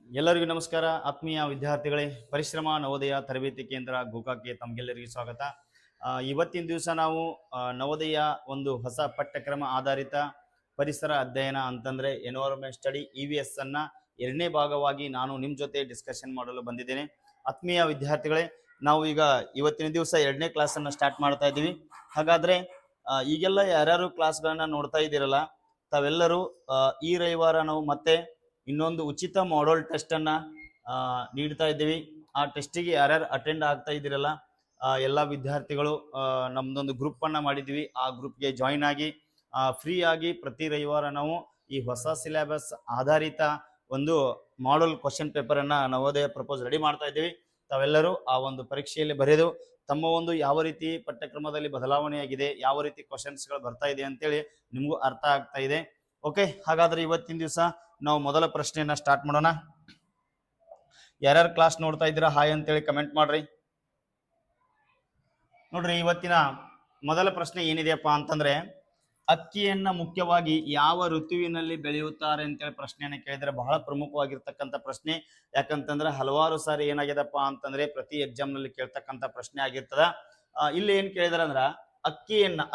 ಎಲ್ಲರಿಗೂ ನಮಸ್ಕಾರ. ಆತ್ಮೀಯ ವಿದ್ಯಾರ್ಥಿಗಳೇ, ಪರಿಶ್ರಮ ನವೋದಯ ತರಬೇತಿ ಕೇಂದ್ರ ಗೋಕಾಕ್ಗೆ ತಮಗೆಲ್ಲರಿಗೂ ಸ್ವಾಗತ. ಇವತ್ತಿನ ದಿವಸ ನಾವು ನವೋದಯ ಒಂದು ಹೊಸ ಪಠ್ಯಕ್ರಮ ಆಧಾರಿತ ಪರಿಸರ ಅಧ್ಯಯನ ಅಂತಂದ್ರೆ ಎನ್ವೈರನ್ಮೆಂಟ್ ಸ್ಟಡಿ EVS ಅನ್ನ ಎರಡನೇ ಭಾಗವಾಗಿ ನಾನು ನಿಮ್ಮ ಜೊತೆ ಡಿಸ್ಕಷನ್ ಮಾಡಲು ಬಂದಿದ್ದೇನೆ. ಆತ್ಮೀಯ ವಿದ್ಯಾರ್ಥಿಗಳೇ, ನಾವು ಈಗ ಇವತ್ತಿನ ದಿವಸ ಎರಡನೇ ಕ್ಲಾಸನ್ನು ಸ್ಟಾರ್ಟ್ ಮಾಡ್ತಾ ಇದ್ದೀವಿ. ಹಾಗಾದ್ರೆ ಈಗೆಲ್ಲ ಯಾರ್ಯಾರು ಕ್ಲಾಸ್ಗಳನ್ನ ನೋಡ್ತಾ ಇದ್ದೀರಲ್ಲ, ತಾವೆಲ್ಲರೂ ಈ ರವಿವಾರ ನಾವು ಮತ್ತೆ ಇನ್ನೊಂದು ಉಚಿತ ಮಾಡಲ್ ಟೆಸ್ಟ್ ಅನ್ನ ನೀಡ್ತಾ ಇದ್ದೀವಿ. ಆ ಟೆಸ್ಟಿಗೆ ಯಾರ್ಯಾರು ಅಟೆಂಡ್ ಆಗ್ತಾ ಇದ್ದೀರಲ್ಲ, ಎಲ್ಲ ವಿದ್ಯಾರ್ಥಿಗಳು ನಮ್ದೊಂದು ಗ್ರೂಪ್ ಅನ್ನ ಮಾಡಿದ್ವಿ. ಆ ಗ್ರೂಪ್ಗೆ ಜಾಯಿನ್ ಆಗಿ ಫ್ರೀ ಆಗಿ ಪ್ರತಿ ರವಿವಾರ ನಾವು ಈ ಹೊಸ ಸಿಲೆಬಸ್ ಆಧಾರಿತ ಒಂದು ಮಾಡಲ್ ಕ್ವಶನ್ ಪೇಪರ್ ಅನ್ನ ನವೋದಯ ಪ್ರಪೋಸ್ ರೆಡಿ ಮಾಡ್ತಾ ಇದ್ದೀವಿ. ತಾವೆಲ್ಲರೂ ಆ ಒಂದು ಪರೀಕ್ಷೆಯಲ್ಲಿ ಬರೆದು ತಮ್ಮ ಒಂದು ಯಾವ ರೀತಿ ಪಠ್ಯಕ್ರಮದಲ್ಲಿ ಬದಲಾವಣೆಯಾಗಿದೆ, ಯಾವ ರೀತಿ ಕ್ವಶನ್ಸ್ಗಳು ಬರ್ತಾ ಇದೆ ಅಂತೇಳಿ ನಿಮಗೂ ಅರ್ಥ ಆಗ್ತಾ ಇದೆ. ಓಕೆ, ಹಾಗಾದ್ರೆ ಇವತ್ತಿನ ದಿವಸ ನಾವು ಮೊದಲ ಪ್ರಶ್ನೆಯನ್ನ ಸ್ಟಾರ್ಟ್ ಮಾಡೋಣ. ಯಾರ್ಯಾರು ಕ್ಲಾಸ್ ನೋಡ್ತಾ ಇದ್ದೀರಾ ಹಾಯ್ ಅಂತೇಳಿ ಕಮೆಂಟ್ ಮಾಡ್ರಿ. ನೋಡ್ರಿ, ಇವತ್ತಿನ ಮೊದಲ ಪ್ರಶ್ನೆ ಏನಿದೆಯಪ್ಪ ಅಂತಂದ್ರೆ, ಅಕ್ಕಿಯನ್ನ ಮುಖ್ಯವಾಗಿ ಯಾವ ಋತುವಿನಲ್ಲಿ ಬೆಳೆಯುತ್ತಾರೆ ಅಂತೇಳಿ ಪ್ರಶ್ನೆಯನ್ನ ಕೇಳಿದ್ರೆ ಬಹಳ ಪ್ರಮುಖವಾಗಿರ್ತಕ್ಕಂಥ ಪ್ರಶ್ನೆ. ಯಾಕಂತಂದ್ರೆ ಹಲವಾರು ಸಾರಿ ಏನಾಗಿದೆಪ್ಪ ಅಂತಂದ್ರೆ ಪ್ರತಿ ಎಕ್ಸಾಮ್ ನಲ್ಲಿ ಕೇಳ್ತಕ್ಕಂಥ ಪ್ರಶ್ನೆ ಆಗಿರ್ತದ. ಇಲ್ಲಿ ಏನ್ ಕೇಳಿದಾರೆ ಅಂದ್ರ,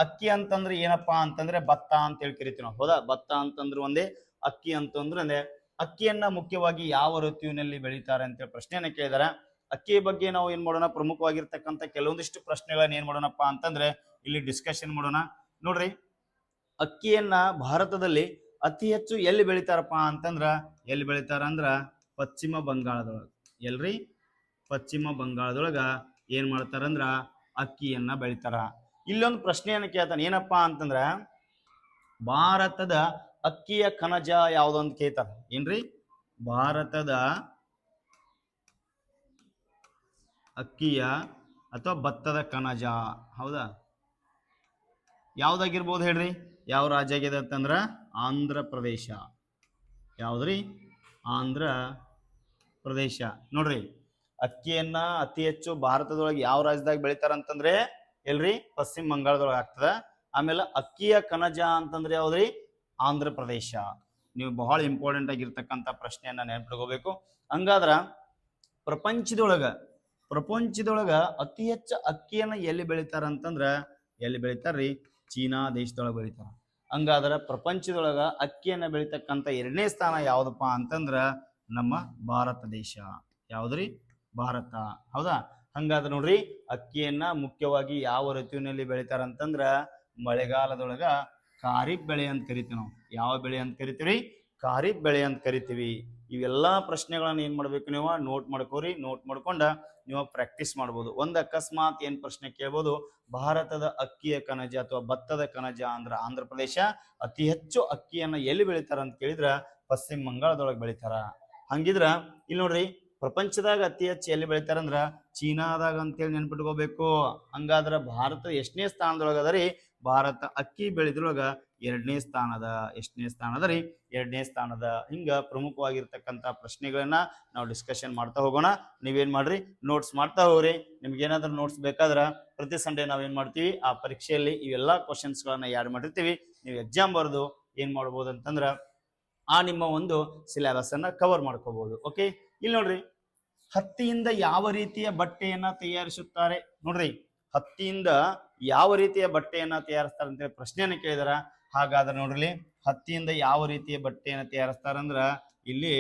ಅಕ್ಕಿ ಅಂತಂದ್ರೆ ಏನಪ್ಪಾ ಅಂತಂದ್ರೆ ಭತ್ತ ಅಂತ ಹೇಳಿ ಕರಿತೀವಿ ನಾವು. ಹೌದಾ, ಭತ್ತ ಅಂತಂದ್ರೆ ಒಂದೇ, ಅಕ್ಕಿ ಅಂತಂದ್ರೆ ಅಕ್ಕಿಯನ್ನ ಮುಖ್ಯವಾಗಿ ಯಾವ ಋತುವಿನಲ್ಲಿ ಬೆಳೀತಾರೆ ಅಂತೇಳಿ ಪ್ರಶ್ನೆಯನ್ನ ಕೇಳಿದಾರೆ. ಅಕ್ಕಿಯ ಬಗ್ಗೆ ನಾವು ಏನ್ ಮಾಡೋಣ, ಪ್ರಮುಖವಾಗಿರ್ತಕ್ಕಂಥ ಕೆಲವೊಂದಿಷ್ಟು ಪ್ರಶ್ನೆಗಳನ್ನ ಏನ್ ಮಾಡೋಣಪ್ಪ ಅಂತಂದ್ರೆ ಇಲ್ಲಿ ಡಿಸ್ಕಷನ್ ಮಾಡೋಣ. ನೋಡ್ರಿ, ಅಕ್ಕಿಯನ್ನ ಭಾರತದಲ್ಲಿ ಅತಿ ಹೆಚ್ಚು ಎಲ್ಲಿ ಬೆಳಿತಾರಪ್ಪ ಅಂತಂದ್ರ, ಎಲ್ಲಿ ಬೆಳಿತಾರ ಅಂದ್ರ ಪಶ್ಚಿಮ ಬಂಗಾಳದೊಳಗ. ಎಲ್ರಿ, ಪಶ್ಚಿಮ ಬಂಗಾಳದೊಳಗ ಏನ್ ಮಾಡ್ತಾರಂದ್ರ ಅಕ್ಕಿಯನ್ನ ಬೆಳಿತಾರ. ಇಲ್ಲೊಂದು ಪ್ರಶ್ನೆಯನ್ನ ಕೇಳ್ತಾನೆ, ಏನಪ್ಪಾ ಅಂತಂದ್ರ ಭಾರತದ ಅಕ್ಕಿಯ ಕಣಜ ಯಾವ್ದು ಅಂತ ಕೇಳ್ತಾರ. ಏನ್ರಿ, ಭಾರತದ ಅಕ್ಕಿಯ ಅಥವಾ ಭತ್ತದ ಕಣಜ ಹೌದಾ ಯಾವ್ದಾಗಿರ್ಬೋದು ಹೇಳ್ರಿ? ಯಾವ ರಾಜ್ಯ ಆಗಿದೆ ಅಂತಂದ್ರ ಆಂಧ್ರ ಪ್ರದೇಶ. ಯಾವ್ದ್ರಿ? ಆಂಧ್ರ ಪ್ರದೇಶ. ನೋಡ್ರಿ, ಅಕ್ಕಿಯನ್ನ ಅತಿ ಹೆಚ್ಚು ಭಾರತದೊಳಗೆ ಯಾವ ರಾಜ್ಯದಾಗ ಬೆಳಿತಾರ ಅಂತಂದ್ರೆ ಎಲ್ರಿ, ಪಶ್ಚಿಮ ಬಂಗಾಳದೊಳಗೆ ಆಗ್ತದ. ಆಮೇಲೆ ಅಕ್ಕಿಯ ಕಣಜ ಅಂತಂದ್ರೆ ಯಾವ್ದ್ರಿ? ಆಂಧ್ರ ಪ್ರದೇಶ. ನೀವು ಬಹಳ ಇಂಪಾರ್ಟೆಂಟ್ ಆಗಿರ್ತಕ್ಕಂಥ ಪ್ರಶ್ನೆಯನ್ನ ನೆನಪಿಟ್ಕೋಬೇಕು. ಹಂಗಾದ್ರ ಪ್ರಪಂಚದೊಳಗ ಅತಿ ಹೆಚ್ಚು ಅಕ್ಕಿಯನ್ನ ಎಲ್ಲಿ ಬೆಳಿತಾರ ಅಂತಂದ್ರ, ಎಲ್ಲಿ ಬೆಳಿತಾರ್ರಿ? ಚೀನಾ ದೇಶದೊಳಗೆ ಬೆಳಿತಾರ. ಹಂಗಾದ್ರ ಪ್ರಪಂಚದೊಳಗ ಅಕ್ಕಿಯನ್ನ ಬೆಳಿತಕ್ಕಂಥ ಎರಡನೇ ಸ್ಥಾನ ಯಾವ್ದಪ್ಪ ಅಂತಂದ್ರ ನಮ್ಮ ಭಾರತ ದೇಶ. ಯಾವ್ದ್ರಿ? ಭಾರತ. ಹೌದಾ? ಹಂಗಾದ್ರೆ ನೋಡ್ರಿ, ಅಕ್ಕಿಯನ್ನ ಮುಖ್ಯವಾಗಿ ಯಾವ ಋತುವಿನಲ್ಲಿ ಬೆಳಿತಾರ ಅಂತಂದ್ರ ಮಳೆಗಾಲದೊಳಗ ಖಾರಿಫ್ ಬೆಳೆ ಅಂತ ಕರಿತೀವಿ ನಾವು. ಯಾವ ಬೆಳೆ ಅಂತ ಕರಿತೀವಿ? ಖಾರಿಫ್ ಬೆಳೆ ಅಂತ ಕರಿತೀವಿ. ಇವೆಲ್ಲಾ ಪ್ರಶ್ನೆಗಳನ್ನ ಏನ್ ಮಾಡ್ಬೇಕು, ನೀವು ನೋಟ್ ಮಾಡ್ಕೋರಿ. ನೋಟ್ ಮಾಡ್ಕೊಂಡ ನೀವು ಪ್ರಾಕ್ಟೀಸ್ ಮಾಡ್ಬೋದು. ಒಂದ್ ಅಕಸ್ಮಾತ್ ಏನ್ ಪ್ರಶ್ನೆ ಕೇಳ್ಬೋದು, ಭಾರತದ ಅಕ್ಕಿಯ ಕಣಜ ಅಥವಾ ಭತ್ತದ ಕಣಜ ಅಂದ್ರ ಆಂಧ್ರ ಪ್ರದೇಶ, ಅತಿ ಹೆಚ್ಚು ಅಕ್ಕಿಯನ್ನ ಎಲ್ಲಿ ಬೆಳಿತಾರ ಅಂತ ಕೇಳಿದ್ರ ಪಶ್ಚಿಮ ಬಂಗಾಳದೊಳಗೆ ಬೆಳಿತಾರ. ಹಂಗಿದ್ರ ಇಲ್ಲಿ ನೋಡ್ರಿ, ಪ್ರಪಂಚದಾಗ ಅತಿ ಹೆಚ್ಚು ಎಲ್ಲಿ ಬೆಳಿತಾರಂದ್ರ ಚೀನಾದಾಗ ಅಂತೇಳಿ ನೆನ್ಪಿಟ್ಕೋಬೇಕು. ಹಂಗಾದ್ರ ಭಾರತ ಎಷ್ಟನೇ ಸ್ಥಾನದೊಳಗ ಅದರಿ? ಭಾರತ ಅಕ್ಕಿ ಬೆಳೆದ್ರೊಳಗ ಎರಡನೇ ಸ್ಥಾನದ. ಎಷ್ಟನೇ ಸ್ಥಾನದ ರೀ? ಎರಡನೇ ಸ್ಥಾನದ. ಹಿಂಗ ಪ್ರಮುಖವಾಗಿರ್ತಕ್ಕಂಥ ಪ್ರಶ್ನೆಗಳನ್ನ ನಾವು ಡಿಸ್ಕಷನ್ ಮಾಡ್ತಾ ಹೋಗೋಣ. ನೀವೇನ್ ಮಾಡ್ರಿ, ನೋಟ್ಸ್ ಮಾಡ್ತಾ ಹೋಗ್ರಿ. ನಿಮ್ಗೆ ಏನಾದ್ರೂ ನೋಟ್ಸ್ ಬೇಕಾದ್ರ ಪ್ರತಿ ಸಂಡೇ ನಾವೇನ್ ಮಾಡ್ತೀವಿ, ಆ ಪರೀಕ್ಷೆಯಲ್ಲಿ ಇವೆಲ್ಲಾ ಕ್ವಶನ್ಸ್ ಗಳನ್ನ ಯಾಡ್ ಮಾಡಿರ್ತೀವಿ. ನೀವು ಎಕ್ಸಾಮ್ ಬರೆದು ಏನ್ ಮಾಡ್ಬೋದು ಅಂತಂದ್ರ ಆ ನಿಮ್ಮ ಒಂದು ಸಿಲೆಬಸ್ ಅನ್ನ ಕವರ್ ಮಾಡ್ಕೋಬಹುದು. ಓಕೆ, ಇಲ್ಲಿ ನೋಡ್ರಿ, ಹತ್ತಿಯಿಂದ ಯಾವ ರೀತಿಯ ಬಟ್ಟೆಯನ್ನ ತಯಾರಿಸುತ್ತಾರೆ? ನೋಡ್ರಿ, ಹತ್ತಿಯಿಂದ ಯಾವ ರೀತಿಯ ಬಟ್ಟೆಯನ್ನ ತಯಾರಿಸ್ತಾರೆ ಅಂತ ಪ್ರಶ್ನೆಯನ್ನ ಕೇಳಿದಾರ. ಹಾಗಾದ್ರೆ ನೋಡ್ರಿ, ಹತ್ತಿಯಿಂದ ಯಾವ ರೀತಿಯ ಬಟ್ಟೆಯನ್ನ ತಯಾರಿಸ್ತಾರಂದ್ರ ಇಲ್ಲಿ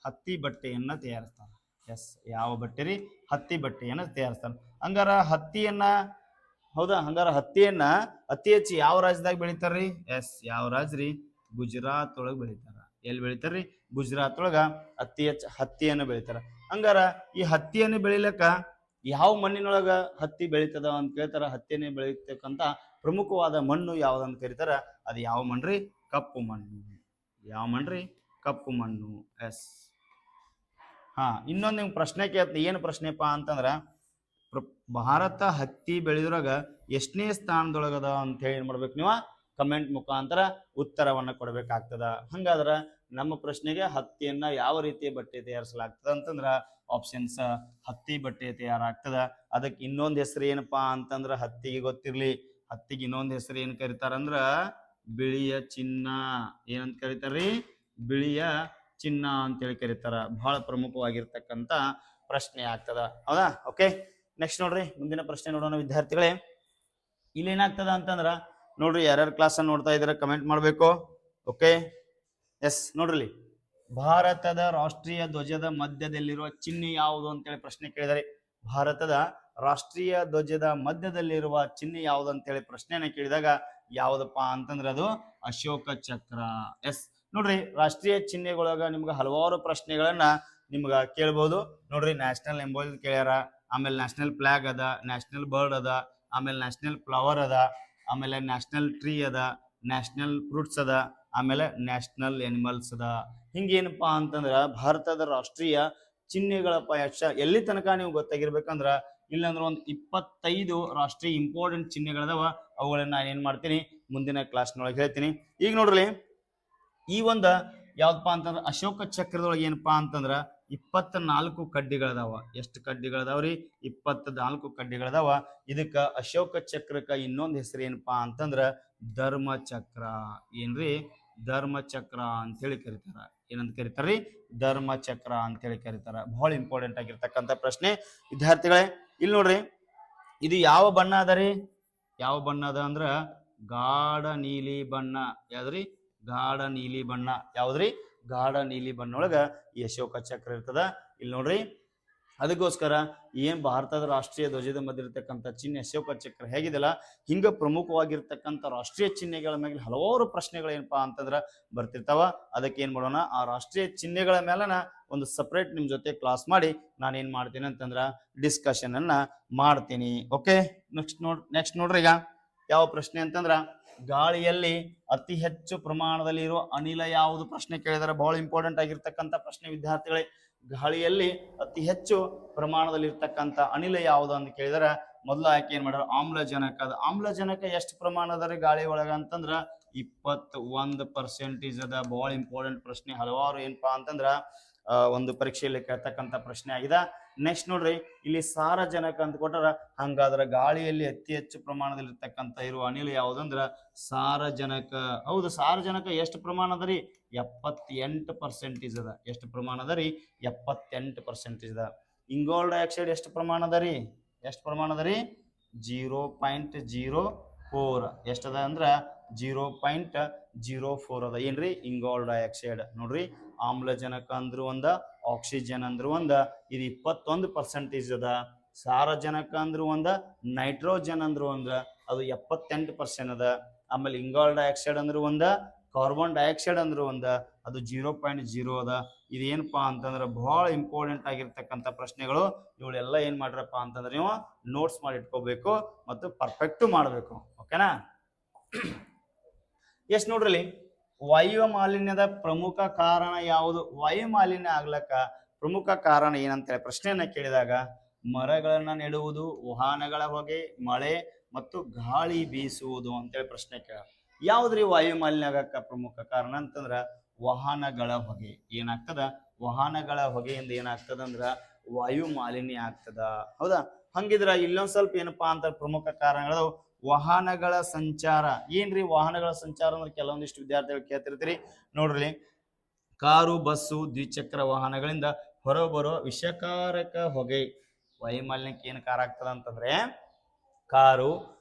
ಹತ್ತಿ ಬಟ್ಟೆಯನ್ನ ತಯಾರಿಸ್ತಾರ. ಎಸ್, ಯಾವ ಬಟ್ಟೆ ರೀ? ಹತ್ತಿ ಬಟ್ಟೆಯನ್ನ ತಯಾರಿಸ್ತಾರ. ಹಂಗಾರ ಹತ್ತಿಯನ್ನ, ಹೌದಾ, ಹಂಗಾರ ಹತ್ತಿಯನ್ನ ಅತಿ ಹೆಚ್ಚು ಯಾವ ರಾಜ್ಯದಾಗ ಬೆಳಿತಾರ್ರಿ? ಎಸ್, ಯಾವ ರಾಜ್ಯ ರೀ? ಗುಜರಾತ್ ಒಳಗೆ ಬೆಳಿತಾರ. ಎಲ್ಲಿ ಬೆಳಿತಾರ್ರಿ? ಗುಜರಾತ್ ಒಳಗ ಅತಿ ಹೆಚ್ಚು ಹತ್ತಿಯನ್ನು ಬೆಳಿತಾರ. ಹಂಗಾರ ಈ ಹತ್ತಿಯನ್ನು ಬೆಳಿಲಕ್ಕ ಯಾವ ಮಣ್ಣಿನೊಳಗ ಹತ್ತಿ ಬೆಳಿತದ ಅಂತ ಕೇಳ್ತಾರ. ಹತ್ತಿಯನ್ನೇ ಬೆಳಿತಕ್ಕಂತ ಪ್ರಮುಖವಾದ ಮಣ್ಣು ಯಾವ್ದಂತ ಕರೀತಾರ, ಅದು ಯಾವ ಮಣ್ಣ್ರಿ? ಕಪ್ಪು ಮಣ್ಣು. ಯಾವ ಮಣ್ಣ್ರಿ? ಕಪ್ಪು ಮಣ್ಣು. ಎಸ್. ಇನ್ನೊಂದು ನಿಮ್ಗೆ ಪ್ರಶ್ನೆ ಕೇಳ್ತೀನಿ. ಏನು ಪ್ರಶ್ನೆಪ್ಪ ಅಂತಂದ್ರ, ಭಾರತ ಹತ್ತಿ ಬೆಳೆದ್ರಾಗ ಎಷ್ಟನೇ ಸ್ಥಾನದೊಳಗದ ಅಂತ ಹೇಳಿ ಏನ್ ಮಾಡ್ಬೇಕು, ನೀವು ಕಮೆಂಟ್ ಮುಖಾಂತರ ಉತ್ತರವನ್ನ ಕೊಡಬೇಕಾಗ್ತದ. ಹಂಗಾದ್ರ ನಮ್ಮ ಪ್ರಶ್ನೆಗೆ ಹತ್ತಿಯನ್ನ ಯಾವ ರೀತಿಯ ಬಟ್ಟೆ ತಯಾರಿಸಲಾಗ್ತದ ಅಂತಂದ್ರ ಆಪ್ಷನ್ಸ್ ಹತ್ತಿ ಬಟ್ಟೆ ತಯಾರಾಗ್ತದ. ಅದಕ್ಕೆ ಇನ್ನೊಂದು ಹೆಸರು ಏನಪ್ಪಾ ಅಂತಂದ್ರ, ಹತ್ತಿಗೆ ಗೊತ್ತಿರ್ಲಿ, ಹತ್ತಿಗೆ ಇನ್ನೊಂದು ಹೆಸರು ಏನ್ ಕರೀತಾರಂದ್ರ ಬಿಳಿಯ ಚಿನ್ನ. ಏನಂತ ಕರೀತಾರ್ರಿ? ಬಿಳಿಯ ಚಿನ್ನ ಅಂತೇಳಿ ಕರೀತಾರ. ಬಹಳ ಪ್ರಮುಖವಾಗಿರ್ತಕ್ಕಂಥ ಪ್ರಶ್ನೆ ಆಗ್ತದ. ಹೌದಾ? ಓಕೆ, ನೆಕ್ಸ್ಟ್ ನೋಡ್ರಿ ಮುಂದಿನ ಪ್ರಶ್ನೆ ನೋಡೋಣ ವಿದ್ಯಾರ್ಥಿಗಳೇ. ಇಲ್ಲಿ ಏನಾಗ್ತದ ಅಂತಂದ್ರ ನೋಡ್ರಿ, ಯಾರ್ಯಾರು ಕ್ಲಾಸ್ ಅನ್ನು ನೋಡ್ತಾ ಇದಾರೆ ಕಮೆಂಟ್ ಮಾಡ್ಬೇಕು. ಓಕೆ, ಎಸ್ ನೋಡ್ರಿ, ಭಾರತದ ರಾಷ್ಟ್ರೀಯ ಧ್ವಜದ ಮಧ್ಯದಲ್ಲಿರುವ ಚಿಹ್ನೆ ಯಾವುದು ಅಂತೇಳಿ ಪ್ರಶ್ನೆ ಕೇಳಿದರೆ, ಭಾರತದ ರಾಷ್ಟ್ರೀಯ ಧ್ವಜದ ಮಧ್ಯದಲ್ಲಿರುವ ಚಿಹ್ನೆ ಯಾವುದು ಅಂತೇಳಿ ಪ್ರಶ್ನೆಯನ್ನ ಕೇಳಿದಾಗ ಯಾವ್ದಪ್ಪ ಅಂತಂದ್ರೆ ಅದು ಅಶೋಕ ಚಕ್ರ. ಎಸ್ ನೋಡ್ರಿ, ರಾಷ್ಟ್ರೀಯ ಚಿಹ್ನೆಗಳೊಳಗ ನಿಮ್ಗೆ ಹಲವಾರು ಪ್ರಶ್ನೆಗಳನ್ನ ನಿಮ್ಗ ಕೇಳ್ಬೋದು. ನೋಡ್ರಿ, ನ್ಯಾಷನಲ್ ಎಂಬಲ್ ಕೇಳ್ಯಾರ, ಆಮೇಲೆ ನ್ಯಾಷನಲ್ ಫ್ಲಾಗ್ ಅದ, ನ್ಯಾಷನಲ್ ಬರ್ಡ್ ಅದ, ಆಮೇಲೆ ನ್ಯಾಷನಲ್ ಫ್ಲವರ್ ಅದ, ಆಮೇಲೆ ನ್ಯಾಷನಲ್ ಟ್ರೀ ಅದ, ನ್ಯಾಷನಲ್ ಫ್ರೂಟ್ಸ್ ಅದ, ಆಮೇಲೆ ನ್ಯಾಷನಲ್ ಎನಿಮಲ್ಸ್ ಅದ. ಹಿಂಗೇನಪ್ಪಾ ಅಂತಂದ್ರ ಭಾರತದ ರಾಷ್ಟ್ರೀಯ ಚಿಹ್ನೆಗಳಪ್ಪ ಎಲ್ಲಿ ತನಕ ನೀವು ಗೊತ್ತಾಗಿರ್ಬೇಕಂದ್ರ ಇಲ್ಲಾಂದ್ರೆ ಒಂದು 25 ರಾಷ್ಟ್ರೀಯ ಇಂಪಾರ್ಟೆಂಟ್ ಚಿಹ್ನೆಗಳದಾವ. ಅವುಗಳನ್ನ ನಾನು ಏನ್ ಮಾಡ್ತೀನಿ ಮುಂದಿನ ಕ್ಲಾಸ್ನೊಳಗೆ ಹೇಳ್ತೀನಿ. ಈಗ ನೋಡ್ರಿ, ಈ ಒಂದ ಯಾವ್ದಪ್ಪ ಅಂತಂದ್ರ ಅಶೋಕ ಚಕ್ರದೊಳಗೆ ಏನಪ್ಪಾ ಅಂತಂದ್ರ 24 ಕಡ್ಡಿಗಳದಾವ. ಎಷ್ಟು ಕಡ್ಡಿಗಳದಾವ್ರಿ? 24 ಕಡ್ಡಿಗಳದಾವ. ಇದಕ್ಕ ಅಶೋಕ ಚಕ್ರಕ್ಕ ಇನ್ನೊಂದು ಹೆಸರು ಏನಪ್ಪಾ ಅಂತಂದ್ರ ಧರ್ಮ ಚಕ್ರ. ಏನ್ರಿ? ಧರ್ಮ ಚಕ್ರ ಅಂತ ಹೇಳಿ ಕರೀತಾರ. ಏನಂತ ಕರೀತಾರ್ರಿ? ಧರ್ಮ ಚಕ್ರ ಅಂತ ಹೇಳಿ ಕರೀತಾರ. ಬಹಳ ಇಂಪಾರ್ಟೆಂಟ್ ಆಗಿರ್ತಕ್ಕಂಥ ಪ್ರಶ್ನೆ ವಿದ್ಯಾರ್ಥಿಗಳೇ. ಇಲ್ಲಿ ನೋಡ್ರಿ, ಇದು ಯಾವ ಬಣ್ಣ ಅದ ರೀ? ಯಾವ ಬಣ್ಣ ಅದ ಅಂದ್ರ ಗಾಢ ನೀಲಿ ಬಣ್ಣ. ಯಾವ್ದ್ರಿ? ಗಾಢ ನೀಲಿ ಬಣ್ಣ. ಯಾವ್ದ್ರಿ? ಗಾಢ ನೀಲಿ ಬಣ್ಣ ಒಳಗ ಈ ಅಶೋಕ ಚಕ್ರ ಇರ್ತದ. ಇಲ್ಲಿ ನೋಡ್ರಿ, ಅದಕ್ಕೋಸ್ಕರ ಏನ್ ಭಾರತದ ರಾಷ್ಟ್ರೀಯ ಧ್ವಜದ ಮಧ್ಯೆ ಇರತಕ್ಕಂಥ ಚಿಹ್ನೆ ಅಶೋಕ ಚಕ್ರ ಹೇಗಿದೆಲ್ಲ, ಹಿಂಗ ಪ್ರಮುಖವಾಗಿರ್ತಕ್ಕಂಥ ರಾಷ್ಟ್ರೀಯ ಚಿಹ್ನೆಗಳ ಮೇಲೆ ಹಲವಾರು ಪ್ರಶ್ನೆಗಳು ಏನಪ್ಪಾ ಅಂತಂದ್ರ ಬರ್ತಿರ್ತಾವ. ಅದಕ್ಕೆ ಏನ್ ಮಾಡೋಣ, ಆ ರಾಷ್ಟ್ರೀಯ ಚಿಹ್ನೆಗಳ ಮೇಲನ ಒಂದು ಸಪ್ರೇಟ್ ನಿಮ್ ಜೊತೆ ಕ್ಲಾಸ್ ಮಾಡಿ ನಾನು ಏನ್ ಮಾಡ್ತೀನಿ ಅಂತಂದ್ರ ಡಿಸ್ಕಷನ್ ಅನ್ನ ಮಾಡ್ತೀನಿ. ಓಕೆ, ನೆಕ್ಸ್ಟ್ ನೋಡ್ರಿ, ಈಗ ಯಾವ ಪ್ರಶ್ನೆ ಅಂತಂದ್ರ ಗಾಳಿಯಲ್ಲಿ ಅತಿ ಹೆಚ್ಚು ಪ್ರಮಾಣದಲ್ಲಿ ಇರುವ ಅನಿಲ ಯಾವುದು ಪ್ರಶ್ನೆ ಕೇಳಿದಾರೆ. ಬಹಳ ಇಂಪಾರ್ಟೆಂಟ್ ಆಗಿರ್ತಕ್ಕಂಥ ಪ್ರಶ್ನೆ ವಿದ್ಯಾರ್ಥಿಗಳೇ. ಗಾಳಿಯಲ್ಲಿ ಅತಿ ಹೆಚ್ಚು ಪ್ರಮಾಣದಲ್ಲಿ ಇರ್ತಕ್ಕಂಥ ಅನಿಲ ಯಾವುದು ಅಂತ ಕೇಳಿದಾರೆ. ಮೊದಲ ಆಯ್ಕೆ ಏನ್ ಮಾಡ್ಯಾರ? ಆಮ್ಲಜನಕ. ಆಮ್ಲಜನಕ ಎಷ್ಟು ಪ್ರಮಾಣ ಅದ ರೀ ಗಾಳಿ ಒಳಗ ಅಂತಂದ್ರ 21% ಅದ. ಬಹಳ ಇಂಪಾರ್ಟೆಂಟ್ ಪ್ರಶ್ನೆ. ಹಲವಾರು ಏನಪ್ಪಾ ಅಂತಂದ್ರ ಒಂದು ಪರೀಕ್ಷೆಯಲ್ಲಿ ಕೇಳ್ತಕ್ಕಂಥ ಪ್ರಶ್ನೆ ಆಗಿದೆ. ನೆಕ್ಸ್ಟ್ ನೋಡ್ರಿ, ಇಲ್ಲಿ ಸಾರಜನಕ ಅಂತ ಕೊಟ್ಟಾರ. ಹಂಗಾದ್ರ ಗಾಳಿಯಲ್ಲಿ ಅತಿ ಹೆಚ್ಚು ಪ್ರಮಾಣದಲ್ಲಿ ಇರ್ತಕ್ಕಂಥ ಇರುವ ಅನಿಲ ಯಾವುದಂದ್ರ ಸಾರಜನಕ. ಹೌದು, ಸಾರಜನಕ ಎಷ್ಟು ಪ್ರಮಾಣ ಅದ ರೀ? 78% ಅದ. ಎಷ್ಟು ಪ್ರಮಾಣ ಅದ ರೀ? 78% ಅದ. ಇಂಗಾಲ ಡೈಆಕ್ಸೈಡ್ ಎಷ್ಟು ಪ್ರಮಾಣ ಅದ ರೀ? ಎಷ್ಟು ಪ್ರಮಾಣ ಅದ ರೀ? 0.04. ಎಷ್ಟದ ಅಂದ್ರ 0.04 ಅದ. ಏನ್ರಿ? ಇಂಗಾಲ ಡೈಆಕ್ಸೈಡ್. ನೋಡ್ರಿ, ಆಮ್ಲಜನಕ ಅಂದ್ರು ಒಂದ, ಆಕ್ಸಿಜನ್ ಅಂದ್ರು ಒಂದ. ಇದು 21% ಅದ. ಸಾರಜನಕ ಅಂದ್ರು ಒಂದ, ನೈಟ್ರೋಜನ್ ಅಂದ್ರು ಒಂದ, ಅದು 78% ಅದ. ಆಮೇಲೆ ಇಂಗಾಲ ಡೈಆಕ್ಸೈಡ್ ಅಂದ್ರು ಒಂದ, ಕಾರ್ಬನ್ ಡೈಆಕ್ಸೈಡ್ ಅಂದ್ರು ಒಂದ, ಅದು 0.0 ಅದ. ಇದೇನಪ್ಪಾ ಅಂತಂದ್ರೆ ಬಹಳ ಇಂಪಾರ್ಟೆಂಟ್ ಆಗಿರ್ತಕ್ಕಂಥ ಪ್ರಶ್ನೆಗಳು. ಇವಳೆಲ್ಲ ಏನ್ ಮಾಡ್ರಪ್ಪ ಅಂತಂದ್ರೆ ನೀವು ನೋಟ್ಸ್ ಮಾಡಿ ಇಟ್ಕೋಬೇಕು ಮತ್ತು ಪರ್ಫೆಕ್ಟ್ ಮಾಡಬೇಕು. ಓಕೆನಾ? ಎಸ್ ನೋಡ್ರಿ, ವಾಯು ಮಾಲಿನ್ಯದ ಪ್ರಮುಖ ಕಾರಣ ಯಾವುದು? ವಾಯು ಮಾಲಿನ್ಯ ಆಗ್ಲಕ್ಕ ಪ್ರಮುಖ ಕಾರಣ ಏನಂತೇಳಿ ಪ್ರಶ್ನೆಯನ್ನ ಕೇಳಿದಾಗ ಮರಗಳನ್ನ ನೆಡುವುದು, ವಾಹನಗಳ ಹೊಗೆ, ಮಳೆ ಮತ್ತು ಗಾಳಿ ಬೀಸುವುದು ಅಂತೇಳಿ ಪ್ರಶ್ನೆ ಕೇಳ. ಯಾವ್ದ್ರಿ ವಾಯು ಮಾಲಿನ್ಯ ಆಗಕ್ಕ ಪ್ರಮುಖ ಕಾರಣ ಅಂತಂದ್ರ ವಾಹನಗಳ ಹೊಗೆ. ಏನಾಗ್ತದ? ವಾಹನಗಳ ಹೊಗೆಯಿಂದ ಏನಾಗ್ತದ ಅಂದ್ರ ವಾಯು ಮಾಲಿನ್ಯ ಆಗ್ತದ. ಹೌದಾ? ಹಂಗಿದ್ರ ಇಲ್ಲೊಂದ್ ಸ್ವಲ್ಪ ಏನಪ್ಪಾ ಅಂತ ಪ್ರಮುಖ ಕಾರಣಗಳು ವಾಹನಗಳ ಸಂಚಾರ. ಏನ್ರಿ ವಾಹನಗಳ ಸಂಚಾರ ಅಂದ್ರೆ ಕೆಲವೊಂದಿಷ್ಟು ವಿದ್ಯಾರ್ಥಿಗಳು ಕೇಳ್ತಿರ್ತೀರಿ. ನೋಡ್ರಿ, ಕಾರು, ಬಸ್ಸು, ದ್ವಿಚಕ್ರ ವಾಹನಗಳಿಂದ ಹೊರಬರುವ ವಿಷಕಾರಕ ಹೊಗೆ ವಾಯು ಮಾಲಿನ್ಯಕ್ಕೆ ಏನು ಕಾರ ಆಗ್ತದ ಅಂತಂದ್ರೆ ಕಾರು,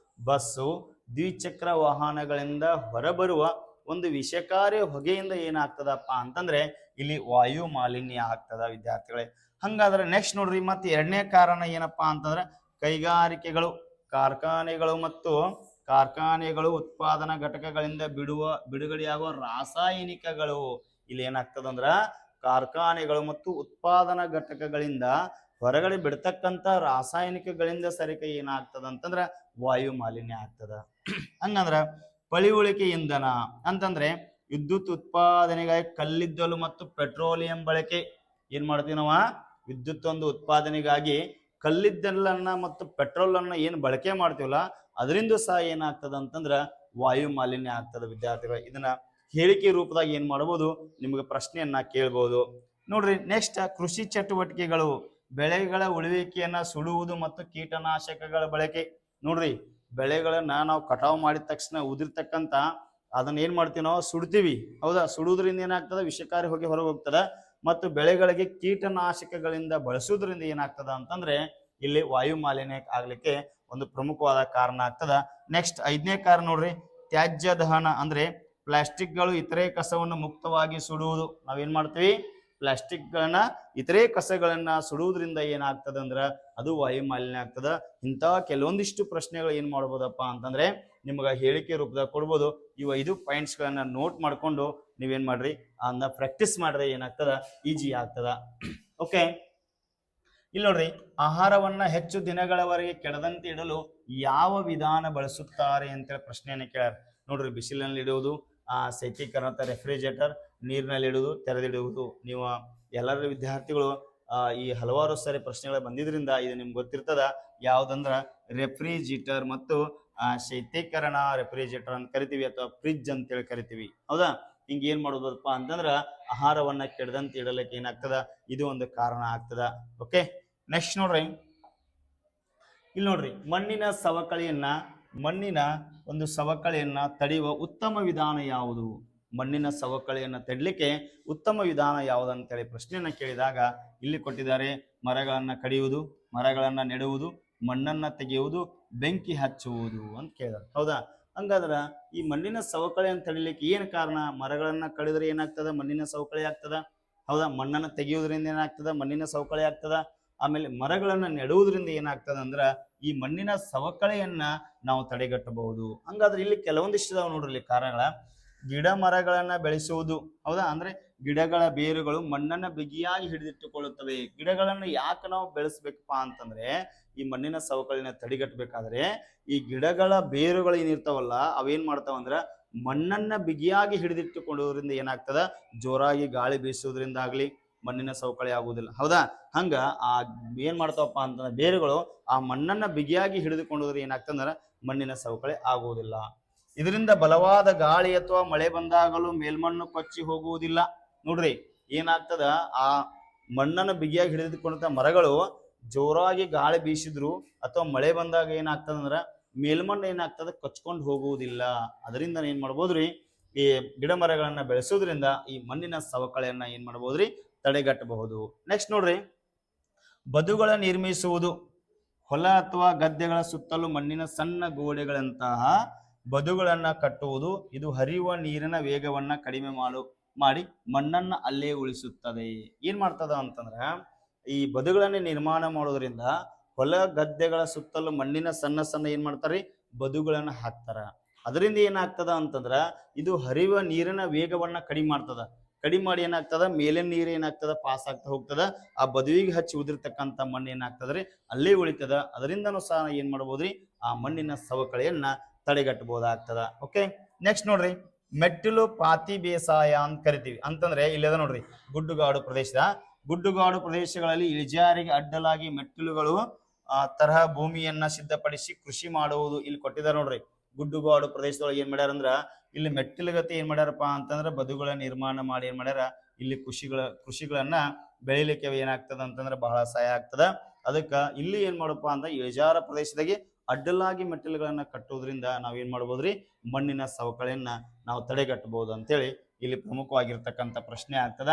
ಬಸ್ಸು, ದ್ವಿಚಕ್ರ ವಾಹನಗಳಿಂದ ಹೊರಬರುವ ಒಂದು ವಿಷಕಾರಿ ಹೊಗೆಯಿಂದ ಏನಾಗ್ತದಪ್ಪ ಅಂತಂದ್ರೆ ಇಲ್ಲಿ ವಾಯು ಮಾಲಿನ್ಯ ಆಗ್ತದ ವಿದ್ಯಾರ್ಥಿಗಳೇ. ಹಂಗಾದ್ರೆ ನೆಕ್ಸ್ಟ್ ನೋಡ್ರಿ, ಮತ್ತೆ ಎರಡನೇ ಕಾರಣ ಏನಪ್ಪಾ ಅಂತಂದ್ರೆ ಕೈಗಾರಿಕೆಗಳು, ಕಾರ್ಖಾನೆಗಳು ಉತ್ಪಾದನಾ ಘಟಕಗಳಿಂದ ಬಿಡುಗಡೆಯಾಗುವ ರಾಸಾಯನಿಕಗಳು. ಇಲ್ಲಿ ಏನಾಗ್ತದಂದ್ರ ಕಾರ್ಖಾನೆಗಳು ಮತ್ತು ಉತ್ಪಾದನಾ ಘಟಕಗಳಿಂದ ಹೊರಗಡೆ ಬಿಡ್ತಕ್ಕಂಥ ರಾಸಾಯನಿಕಗಳಿಂದ ಸರಿಕೆ ಏನಾಗ್ತದ ಅಂತಂದ್ರ ವಾಯು ಮಾಲಿನ್ಯ ಆಗ್ತದ. ಹಂಗಂದ್ರ ಪಳಿಯುಳಿಕೆ ಇಂಧನ ಅಂತಂದ್ರೆ ವಿದ್ಯುತ್ ಉತ್ಪಾದನೆಗಾಗಿ ಕಲ್ಲಿದ್ದಲು ಮತ್ತು ಪೆಟ್ರೋಲಿಯಂ ಬಳಕೆ. ಏನ್ ಮಾಡ್ತೀವಿ ನಾವು? ವಿದ್ಯುತ್ ಒಂದು ಉತ್ಪಾದನೆಗಾಗಿ ಕಲ್ಲಿದ್ದಲನ್ನ ಮತ್ತು ಪೆಟ್ರೋಲ್ ಅನ್ನ ಏನ್ ಬಳಕೆ ಮಾಡ್ತೀವಲ್ಲ ಅದರಿಂದ ಸಹ ಏನಾಗ್ತದ ಅಂತಂದ್ರ ವಾಯು ಮಾಲಿನ್ಯ ಆಗ್ತದ ವಿದ್ಯಾರ್ಥಿಗಳು. ಇದನ್ನ ಹೇಳಿಕೆ ರೂಪದಾಗ ಏನ್ ಮಾಡಬಹುದು, ನಿಮ್ಗೆ ಪ್ರಶ್ನೆಯನ್ನ ಕೇಳ್ಬಹುದು. ನೋಡ್ರಿ, ನೆಕ್ಸ್ಟ್ ಕೃಷಿ ಚಟುವಟಿಕೆಗಳು, ಬೆಳೆಗಳ ಉಳುವಿಕೆಯನ್ನ ಸುಡುವುದು ಮತ್ತು ಕೀಟನಾಶಕಗಳ ಬಳಕೆ. ನೋಡ್ರಿ, ಬೆಳೆಗಳನ್ನ ನಾವು ಕಟಾವು ಮಾಡಿದ ತಕ್ಷಣ ಉದಿರ್ತಕ್ಕಂಥ ಅದನ್ನ ಏನ್ ಮಾಡ್ತೀವಿ ನಾವು ಸುಡ್ತೀವಿ. ಹೌದಾ, ಸುಡುವುದರಿಂದ ಏನಾಗ್ತದ, ವಿಷಕಾರಿ ಹೊಗೆ ಹೊರಗೆ ಹೋಗ್ತದ. ಮತ್ತು ಬೆಳೆಗಳಿಗೆ ಕೀಟನಾಶಕಗಳಿಂದ ಬಳಸುವುದರಿಂದ ಏನಾಗ್ತದ ಅಂತಂದ್ರೆ ಇಲ್ಲಿ ವಾಯು ಮಾಲಿನ್ಯ ಆಗ್ಲಿಕ್ಕೆ ಒಂದು ಪ್ರಮುಖವಾದ ಕಾರಣ ಆಗ್ತದ. ನೆಕ್ಸ್ಟ್ 5ನೇ ಕಾರಣ ನೋಡ್ರಿ, ತ್ಯಾಜ್ಯ ದಹನ ಅಂದ್ರೆ ಪ್ಲಾಸ್ಟಿಕ್ಗಳು ಇತರೆ ಕಸವನ್ನು ಮುಕ್ತವಾಗಿ ಸುಡುವುದು. ನಾವೇನ್ ಮಾಡ್ತೀವಿ, ಪ್ಲಾಸ್ಟಿಕ್ಗಳನ್ನ ಇತರೆ ಕಸಗಳನ್ನ ಸುಡುವುದರಿಂದ ಏನಾಗ್ತದ ಅಂದ್ರ ಅದು ವಾಯು ಮಾಲಿನ್ಯ ಆಗ್ತದ. ಇಂಥ ಕೆಲವೊಂದಿಷ್ಟು ಪ್ರಶ್ನೆಗಳು ಏನ್ ಮಾಡ್ಬೋದಪ್ಪ ಅಂತಂದ್ರೆ ನಿಮ್ಗೆ ಹೇಳಿಕೆ ರೂಪದಾಗ ಕೊಡ್ಬೋದು. ಇವು 5 ಪಾಯಿಂಟ್ಸ್ಗಳನ್ನ ನೋಟ್ ಮಾಡ್ಕೊಂಡು ನೀವೇನ್ ಮಾಡ್ರಿ, ಅದನ್ನ ಪ್ರಾಕ್ಟೀಸ್ ಮಾಡಿದ್ರೆ ಏನಾಗ್ತದ, ಈಜಿ ಆಗ್ತದ. ಓಕೆ, ಇಲ್ಲಿ ನೋಡ್ರಿ, ಆಹಾರವನ್ನ ಹೆಚ್ಚು ದಿನಗಳವರೆಗೆ ಕೆಡದಂತೆ ಇಡಲು ಯಾವ ವಿಧಾನ ಬಳಸುತ್ತಾರೆ ಅಂತೇಳಿ ಪ್ರಶ್ನೆಯನ್ನು ಕೇಳ್ಯಾರ. ನೋಡ್ರಿ, ಬಿಸಿಲಿನಲ್ಲಿ ಇಡುವುದು, ಶೈತ್ಯೀಕರಣ ರೆಫ್ರಿಜರೇಟರ್, ನೀರಿನಲ್ಲಿ ಇಡುವುದು, ತೆರೆದಿಡುವುದು. ನೀವು ಎಲ್ಲರ ವಿದ್ಯಾರ್ಥಿಗಳು ಈ ಹಲವಾರು ಸಾರಿ ಪ್ರಶ್ನೆಗಳು ಬಂದಿದ್ರಿಂದ ಇದು ನಿಮ್ಗೆ ಗೊತ್ತಿರ್ತದ. ಯಾವ್ದಂದ್ರ ರೆಫ್ರಿಜರೇಟರ್ ಮತ್ತು ಶೈತ್ಯೀಕರಣ ರೆಫ್ರಿಜರೇಟರ್ ಅಂತ ಕರಿತೀವಿ, ಅಥವಾ ಫ್ರಿಡ್ಜ್ ಅಂತೇಳಿ ಕರಿತೀವಿ. ಹೌದಾ, ಹಿಂಗ ಏನ್ ಮಾಡೋದಪ್ಪ ಅಂತಂದ್ರ ಆಹಾರವನ್ನ ಕೆಡದಂತೆ ಇಡಲಿಕ್ಕೆ ಏನಾಗ್ತದ, ಇದು ಒಂದು ಕಾರಣ ಆಗ್ತದ. ಓಕೆ, ನೆಕ್ಸ್ಟ್ ನೋಡ್ರಿ, ಇಲ್ಲಿ ನೋಡ್ರಿ, ಮಣ್ಣಿನ ಒಂದು ಸವಕಳಿಯನ್ನ ತಡೆಯುವ ಉತ್ತಮ ವಿಧಾನ ಯಾವುದು? ಮಣ್ಣಿನ ಸವಕಳಿಯನ್ನ ತಡಲಿಕ್ಕೆ ಉತ್ತಮ ವಿಧಾನ ಯಾವುದು ಅಂತೇಳಿ ಪ್ರಶ್ನೆಯನ್ನ ಕೇಳಿದಾಗ ಇಲ್ಲಿ ಕೊಟ್ಟಿದ್ದಾರೆ, ಮರಗಳನ್ನ ಕಡಿಯುವುದು, ಮರಗಳನ್ನ ನೆಡುವುದು, ಮಣ್ಣನ್ನ ತೆಗೆಯುವುದು, ಬೆಂಕಿ ಹಚ್ಚುವುದು ಅಂತ ಕೇಳಿದಾರೆ. ಹೌದಾ, ಹಂಗಾದ್ರ ಈ ಮಣ್ಣಿನ ಸವಕಳಿ ಅಂತ ತಡಿಲಿಕ್ಕೆ ಏನ್ ಕಾರಣ? ಮರಗಳನ್ನ ಕಡಿದ್ರೆ ಏನಾಗ್ತದ, ಮಣ್ಣಿನ ಸವಕಳಿ ಆಗ್ತದ. ಹೌದಾ, ಮಣ್ಣನ್ನ ತೆಗೆಯುವುದರಿಂದ ಏನಾಗ್ತದ, ಮಣ್ಣಿನ ಸವಕಳಿ ಆಗ್ತದ. ಆಮೇಲೆ ಮರಗಳನ್ನ ನೆಡುವುದರಿಂದ ಏನಾಗ್ತದ ಅಂದ್ರ ಈ ಮಣ್ಣಿನ ಸವಕಳಿಯನ್ನ ನಾವು ತಡೆಗಟ್ಟಬಹುದು. ಹಂಗಾದ್ರೆ ಇಲ್ಲಿ ಕೆಲವೊಂದಿಷ್ಟು ಇದಾವ ನೋಡ್ರಿ ಕಾರಣಗಳ. ಗಿಡ ಮರಗಳನ್ನ ಬೆಳೆಸುವುದು. ಹೌದಾ, ಅಂದ್ರೆ ಗಿಡಗಳ ಬೇರುಗಳು ಮಣ್ಣನ್ನ ಬಿಗಿಯಾಗಿ ಹಿಡಿದಿಟ್ಟುಕೊಳ್ಳುತ್ತವೆ. ಗಿಡಗಳನ್ನ ಯಾಕೆ ನಾವು ಬೆಳೆಸ್ಬೇಕಪ್ಪ ಅಂತಂದ್ರೆ ಈ ಮಣ್ಣಿನ ಸವಕಳಿನ ತಡೆಗಟ್ಟಬೇಕಾದ್ರೆ ಈ ಗಿಡಗಳ ಬೇರುಗಳು ಏನಿರ್ತಾವಲ್ಲ ಅವೇನ್ ಮಾಡ್ತಾವಂದ್ರ ಮಣ್ಣನ್ನ ಬಿಗಿಯಾಗಿ ಹಿಡಿದಿಟ್ಟುಕೊಳ್ಳೋದ್ರಿಂದ ಏನಾಗ್ತದ, ಜೋರಾಗಿ ಗಾಳಿ ಬೀಸುವುದರಿಂದ ಆಗ್ಲಿ ಮಣ್ಣಿನ ಸವಕಳಿ ಆಗುವುದಿಲ್ಲ. ಹೌದಾ, ಹಂಗ ಆ ಏನ್ ಮಾಡ್ತಾವಪ್ಪ ಅಂತಂದ್ರೆ ಬೇರುಗಳು ಆ ಮಣ್ಣನ್ನ ಬಿಗಿಯಾಗಿ ಹಿಡಿದುಕೊಂಡೋದ್ರೆ ಏನಾಗ್ತಂದ್ರ ಮಣ್ಣಿನ ಸವಕಳಿ ಆಗುವುದಿಲ್ಲ. ಇದರಿಂದ ಬಲವಾದ ಗಾಳಿ ಅಥವಾ ಮಳೆ ಬಂದಾಗಲೂ ಮೇಲ್ಮಣ್ಣು ಕೊಚ್ಚಿ ಹೋಗುವುದಿಲ್ಲ. ನೋಡ್ರಿ, ಏನಾಗ್ತದ, ಆ ಮಣ್ಣನ್ನು ಬಿಗಿಯಾಗಿ ಹಿಡಿದುಕೊಂಡ ಮರಗಳು ಜೋರಾಗಿ ಗಾಳಿ ಬೀಸಿದ್ರು ಅಥವಾ ಮಳೆ ಬಂದಾಗ ಏನಾಗ್ತದಂದ್ರ ಮೇಲ್ಮಣ್ಣು ಏನಾಗ್ತದ, ಕೊಚ್ಕೊಂಡು ಹೋಗುವುದಿಲ್ಲ. ಅದರಿಂದ ಏನ್ ಮಾಡ್ಬೋದ್ರಿ, ಈ ಗಿಡ ಮರಗಳನ್ನ ಬೆಳೆಸೋದ್ರಿಂದ ಈ ಮಣ್ಣಿನ ಸವಕಳಿಯನ್ನ ಏನ್ ಮಾಡ್ಬೋದ್ರಿ, ತಡೆಗಟ್ಟಬಹುದು. ನೆಕ್ಸ್ಟ್ ನೋಡ್ರಿ, ಬದುಗಳ ನಿರ್ಮಿಸುವುದು. ಹೊಲ ಅಥವಾ ಗದ್ದೆಗಳ ಸುತ್ತಲೂ ಮಣ್ಣಿನ ಸಣ್ಣ ಗೋಡೆಗಳಂತಹ ಬದುಗಳನ್ನ ಕಟ್ಟುವುದು. ಇದು ಹರಿಯುವ ನೀರಿನ ವೇಗವನ್ನ ಕಡಿಮೆ ಮಾಡಿ ಮಣ್ಣನ್ನ ಅಲ್ಲೇ ಉಳಿಸುತ್ತದೆ. ಏನ್ ಮಾಡ್ತದ ಅಂತಂದ್ರ ಈ ಬದುಗಳನ್ನ ನಿರ್ಮಾಣ ಮಾಡೋದ್ರಿಂದ ಹೊಲ ಗದ್ದೆಗಳ ಸುತ್ತಲೂ ಮಣ್ಣಿನ ಸಣ್ಣ ಸಣ್ಣ ಏನ್ ಮಾಡ್ತಾರಿ, ಬದುಗಳನ್ನ ಹಾಕ್ತಾರ. ಅದರಿಂದ ಏನಾಗ್ತದ ಅಂತಂದ್ರ ಇದು ಹರಿಯುವ ನೀರಿನ ವೇಗವನ್ನ ಕಡಿಮೆ ಮಾಡ್ತದ. ಕಡಿಮೆ ಮಾಡಿ ಏನಾಗ್ತದ, ಮೇಲಿನ ನೀರು ಏನಾಗ್ತದ, ಪಾಸ್ ಆಗ್ತಾ ಹೋಗ್ತದ. ಆ ಬದುವಿಗೆ ಹಚ್ಚಿ ಉದಿರ್ತಕ್ಕಂಥ ಮಣ್ಣು ಏನಾಗ್ತದ್ರಿ, ಅಲ್ಲೇ ಉಳಿತದ. ಅದರಿಂದನೂ ಸಹ ಏನ್ ಮಾಡ್ಬೋದ್ರಿ, ಆ ಮಣ್ಣಿನ ಸವಕಳಿಯನ್ನ ತಡೆಗಟ್ಟಬಹುದಾಗ್ತದ. ಓಕೆ, ನೆಕ್ಸ್ಟ್ ನೋಡ್ರಿ, ಮೆಟ್ಟಿಲು ಪಾತಿ ಬೇಸಾಯ ಅಂತ ಕರಿತೀವಿ. ಅಂತಂದ್ರೆ ಇಲ್ಲದ ನೋಡ್ರಿ, ಗುಡ್ಡುಗಾಡು ಪ್ರದೇಶಗಳಲ್ಲಿ ಇಳಿಜಾರಿಗೆ ಅಡ್ಡಲಾಗಿ ಮೆಟ್ಟಿಲುಗಳು ತರಹ ಭೂಮಿಯನ್ನ ಸಿದ್ಧಪಡಿಸಿ ಕೃಷಿ ಮಾಡುವುದು. ಇಲ್ಲಿ ಕೊಟ್ಟಿದ್ದಾರೆ ನೋಡ್ರಿ, ಗುಡ್ಡುಗಾಡು ಪ್ರದೇಶದೊಳಗೆ ಏನ್ ಮಾಡ್ಯಾರ ಅಂದ್ರ ಇಲ್ಲಿ ಮೆಟ್ಟಿಲುಗತಿ ಏನ್ ಮಾಡ್ಯಾರಪ್ಪ ಅಂತಂದ್ರ ಬದುಗಳ ನಿರ್ಮಾಣ ಮಾಡಿ ಏನ್ ಮಾಡ್ಯಾರ, ಇಲ್ಲಿ ಕೃಷಿಗಳನ್ನ ಬೆಳಿಲಿಕ್ಕೆ ಏನಾಗ್ತದ ಅಂತಂದ್ರೆ ಬಹಳ ಸಹಾಯ ಆಗ್ತದ. ಅದಕ್ಕ ಇಲ್ಲಿ ಏನ್ ಮಾಡಪ್ಪ ಅಂದ್ರೆ ಇಳಿಜಾರ ಪ್ರದೇಶದಾಗೆ ಅಡ್ಡಲಾಗಿ ಮೆಟ್ಟಿಲುಗಳನ್ನ ಕಟ್ಟೋದ್ರಿಂದ ನಾವೇನ್ ಮಾಡ್ಬೋದ್ರಿ, ಮಣ್ಣಿನ ಸವಕಳಿಯನ್ನ ನಾವು ತಡೆಗಟ್ಟಬಹುದು ಅಂತೇಳಿ ಇಲ್ಲಿ ಪ್ರಮುಖವಾಗಿರ್ತಕ್ಕಂಥ ಪ್ರಶ್ನೆ ಆಗ್ತದ.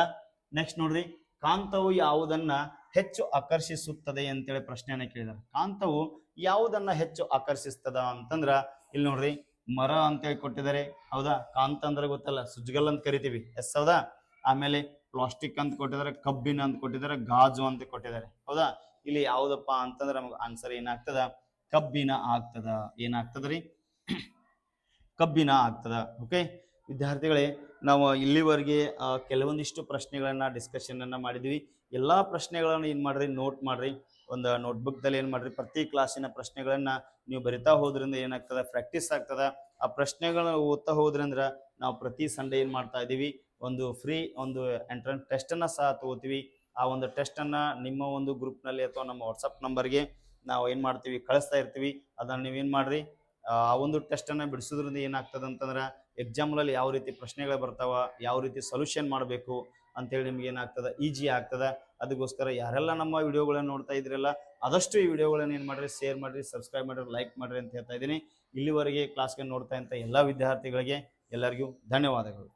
ನೆಕ್ಸ್ಟ್ ನೋಡ್ರಿ, ಕಾಂತವು ಯಾವುದನ್ನ ಹೆಚ್ಚು ಆಕರ್ಷಿಸುತ್ತದೆ ಅಂತೇಳಿ ಪ್ರಶ್ನೆಯನ್ನ ಕೇಳಿದಾರೆ. ಕಾಂತವು ಯಾವುದನ್ನ ಹೆಚ್ಚು ಆಕರ್ಷಿಸ್ತದ ಅಂತಂದ್ರ ಇಲ್ಲಿ ನೋಡ್ರಿ, ಮರ ಅಂತೇಳಿ ಕೊಟ್ಟಿದ್ದಾರೆ. ಹೌದಾ, ಕಾಂತ ಅಂದ್ರೆ ಗೊತ್ತಲ್ಲ, ಸುಜ್ಗಲ್ ಅಂತ ಕರಿತೀವಿ. ಎಸ್ ಹೌದಾ. ಆಮೇಲೆ ಪ್ಲಾಸ್ಟಿಕ್ ಅಂತ ಕೊಟ್ಟಿದ್ದಾರೆ, ಕಬ್ಬಿನ ಅಂತ ಕೊಟ್ಟಿದ್ದಾರೆ, ಗಾಜು ಅಂತ ಕೊಟ್ಟಿದ್ದಾರೆ. ಹೌದಾ, ಇಲ್ಲಿ ಯಾವ್ದಪ್ಪ ಅಂತಂದ್ರೆ ನಮಗೆ ಆನ್ಸರ್ ಏನಾಗ್ತದ, ಕಬ್ಬಿನ ಆಗ್ತದ. ಏನಾಗ್ತದ್ರಿ, ಕಬ್ಬಿನ ಆಗ್ತದ. ಓಕೆ ವಿದ್ಯಾರ್ಥಿಗಳೇ, ನಾವು ಇಲ್ಲಿವರೆಗೆ ಕೆಲವೊಂದಿಷ್ಟು ಪ್ರಶ್ನೆಗಳನ್ನ ಡಿಸ್ಕಷನ್ ಅನ್ನ ಮಾಡಿದ್ವಿ. ಎಲ್ಲಾ ಪ್ರಶ್ನೆಗಳನ್ನ ಏನ್ ಮಾಡ್ರಿ, ನೋಟ್ ಮಾಡ್ರಿ. ಒಂದು ನೋಟ್ಬುಕ್ ದಲ್ಲಿ ಏನ್ ಮಾಡ್ರಿ, ಪ್ರತಿ ಕ್ಲಾಸಿನ ಪ್ರಶ್ನೆಗಳನ್ನ ನೀವು ಬರಿತಾ ಹೋದ್ರಿಂದ ಏನಾಗ್ತದ, ಪ್ರಾಕ್ಟೀಸ್ ಆಗ್ತದ. ಆ ಪ್ರಶ್ನೆಗಳನ್ನ ಓದ್ತಾ ಹೋದ್ರಂದ್ರ ನಾವು ಪ್ರತಿ ಸಂಡೇ ಏನ್ ಮಾಡ್ತಾ ಇದೀವಿ, ಒಂದು ಫ್ರೀ ಒಂದು ಎಂಟ್ರೆನ್ಸ್ ಟೆಸ್ಟ್ ಅನ್ನ ಸಹ ತಗೋತೀವಿ. ಆ ಒಂದು ಟೆಸ್ಟ್ ಅನ್ನ ನಿಮ್ಮ ಒಂದು ಗ್ರೂಪ್ ನಲ್ಲಿ ಅಥವಾ ನಮ್ಮ ವಾಟ್ಸಪ್ ನಂಬರ್ಗೆ ನಾವು ಏನ್ ಮಾಡ್ತೀವಿ, ಕಳಿಸ್ತಾ ಇರ್ತೀವಿ. ಅದನ್ನ ನೀವೇನ್ ಮಾಡ್ರಿ, ಆ ಒಂದು ಟೆಸ್ಟ್ ಅನ್ನ ಬಿಡಿಸೋದ್ರಿಂದ ಏನಾಗ್ತದ ಅಂತಂದ್ರ ಎಕ್ಸಾಮ್ಗಳಲ್ಲಿ ಯಾವ ರೀತಿ ಪ್ರಶ್ನೆಗಳು ಬರ್ತಾವ, ಯಾವ ರೀತಿ ಸೊಲ್ಯೂಷನ್ ಮಾಡಬೇಕು ಅಂತೇಳಿ ನಿಮ್ಗೆ ಏನಾಗ್ತದ, ಈಜಿ ಆಗ್ತದ. ಅದಕ್ಕೋಸ್ಕರ ಯಾರೆಲ್ಲ ನಮ್ಮ ವಿಡಿಯೋಗಳನ್ನ ನೋಡ್ತಾ ಇದ್ರಲ್ಲ, ಆದಷ್ಟು ಈ ವಿಡಿಯೋಗಳನ್ನ ಏನ್ ಮಾಡ್ರಿ, ಶೇರ್ ಮಾಡ್ರಿ, ಸಬ್ಸ್ಕ್ರೈಬ್ ಮಾಡ್ರಿ, ಲೈಕ್ ಮಾಡ್ರಿ ಅಂತ ಹೇಳ್ತಾ ಇದ್ದೀನಿ. ಇಲ್ಲಿವರೆಗೆ ಕ್ಲಾಸ್ಗೆ ನೋಡ್ತಾ ಇದ್ದ ಎಲ್ಲ ವಿದ್ಯಾರ್ಥಿಗಳಿಗೆ ಎಲ್ಲರಿಗೂ ಧನ್ಯವಾದಗಳು.